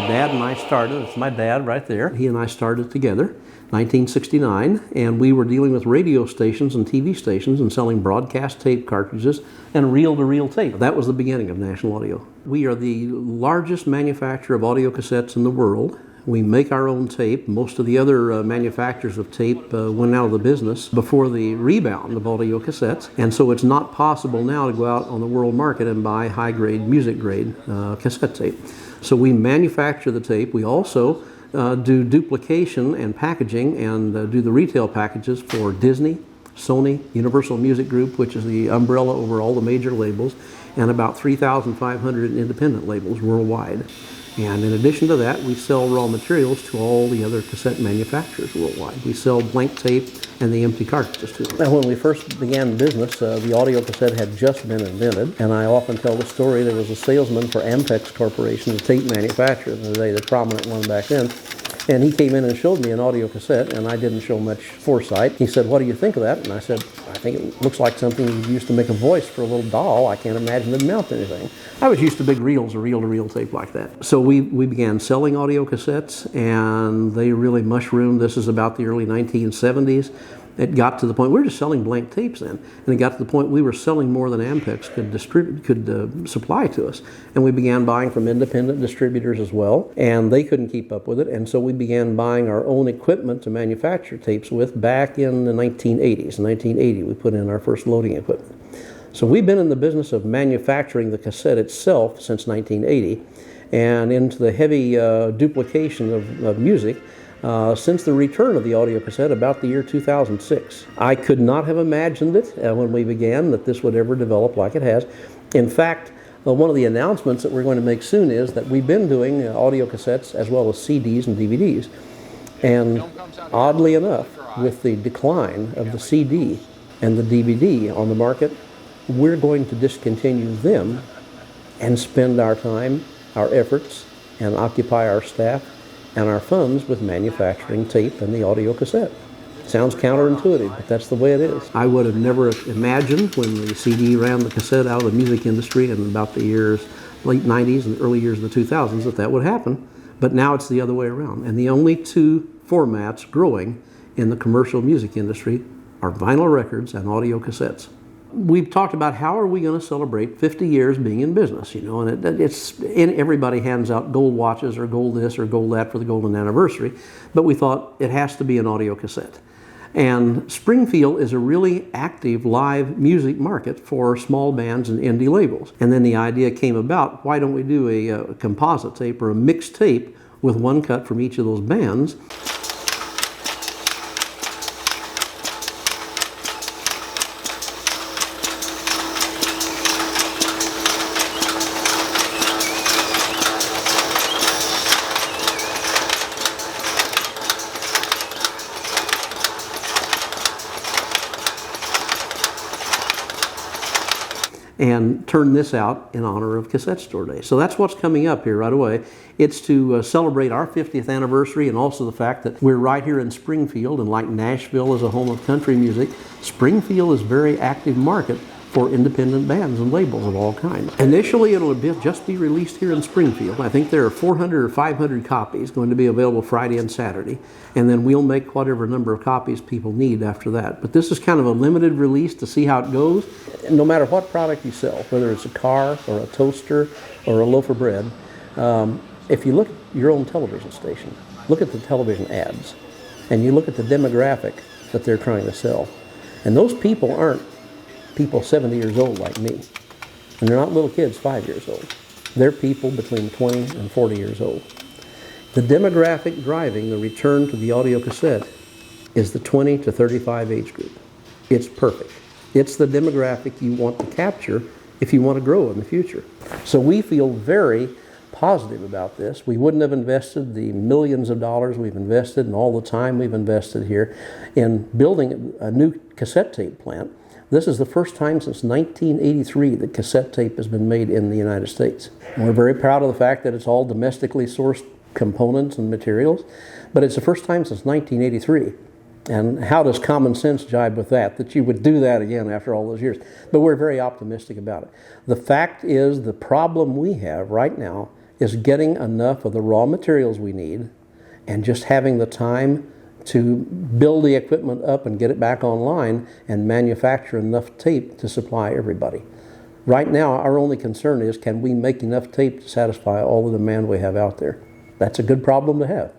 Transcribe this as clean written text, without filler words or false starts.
my dad and I started. It's my dad right there. He and I started together, 1969, and we were dealing with radio stations and TV stations and selling broadcast tape cartridges and reel-to-reel tape. That was the beginning of National Audio. We are the largest manufacturer of audio cassettes in the world. We make our own tape. Most of the other manufacturers of tape went out of the business before the rebound of audio cassettes. And so it's not possible now to go out on the world market and buy high-grade, music-grade cassette tape. So we manufacture the tape. We also do duplication and packaging and do the retail packages for Disney, Sony, Universal Music Group, which is the umbrella over all the major labels, and about 3,500 independent labels worldwide. And in addition to that, we sell raw materials to all the other cassette manufacturers worldwide. We sell blank tape and the empty cartridges to them. Now, when we first began business, the audio cassette had just been invented, and I often tell the story. There was a salesman for Ampex Corporation, the tape manufacturer, the prominent one back then, and he came in and showed me an audio cassette, and I didn't show much foresight. He said, "What do you think of that?" And I said, "I think it looks like something you used to make a voice for a little doll. I can't imagine it'd mount anything." I was used to big reels or reel-to-reel tape like that. So we began selling audio cassettes, and they really mushroomed. This is about the early 1970s. It got to the point, we were just selling blank tapes then, and it got to the point we were selling more than Ampex could supply to us. And we began buying from independent distributors as well, and they couldn't keep up with it, and so we began buying our own equipment to manufacture tapes with back in the 1980s. In 1980, we put in our first loading equipment. So we've been in the business of manufacturing the cassette itself since 1980, and into the heavy duplication of music since the return of the audio cassette about the year 2006. I could not have imagined it when we began that this would ever develop like it has. In fact, one of the announcements that we're going to make soon is that we've been doing audio cassettes as well as CDs and DVDs. And oddly enough, with the decline of the CD and the DVD on the market, we're going to discontinue them and spend our time, our efforts, and occupy our staff and our funds with manufacturing tape and the audio cassette. Sounds counterintuitive, but that's the way it is. I would have never imagined when the CD ran the cassette out of the music industry in about the late 90s and early years of the 2000s that would happen, but now it's the other way around. And the only two formats growing in the commercial music industry are vinyl records and audio cassettes. We've talked about how are we going to celebrate 50 years being in business, and everybody hands out gold watches or gold this or gold that for the golden anniversary, but we thought it has to be an audio cassette. And Springfield is a really active live music market for small bands and indie labels. And then the idea came about, why don't we do a composite tape or a mixed tape with one cut from each of those bands? And turn this out in honor of Cassette Store Day. So that's what's coming up here right away. It's to celebrate our 50th anniversary, and also the fact that we're right here in Springfield, and like Nashville is a home of country music, Springfield is a very active market for independent bands and labels of all kinds. Initially, it'll just be released here in Springfield. I think there are 400 or 500 copies going to be available Friday and Saturday, and then we'll make whatever number of copies people need after that. But this is kind of a limited release to see how it goes. No matter what product you sell, whether it's a car or a toaster or a loaf of bread, if you look at your own television station, look at the television ads, and you look at the demographic that they're trying to sell, and those people aren't people 70 years old like me. And they're not little kids 5 years old. They're people between 20 and 40 years old. The demographic driving the return to the audio cassette is the 20 to 35 age group. It's perfect. It's the demographic you want to capture if you want to grow in the future. So we feel very positive about this. We wouldn't have invested the millions of dollars we've invested and all the time we've invested here in building a new cassette tape plant. This is the first time since 1983 that cassette tape has been made in the United States. And we're very proud of the fact that it's all domestically sourced components and materials, but it's the first time since 1983. And how does common sense jibe with that you would do that again after all those years? But we're very optimistic about it. The fact is, the problem we have right now is getting enough of the raw materials we need and just having the time to build the equipment up and get it back online and manufacture enough tape to supply everybody. Right now, our only concern is, can we make enough tape to satisfy all the demand we have out there? That's a good problem to have.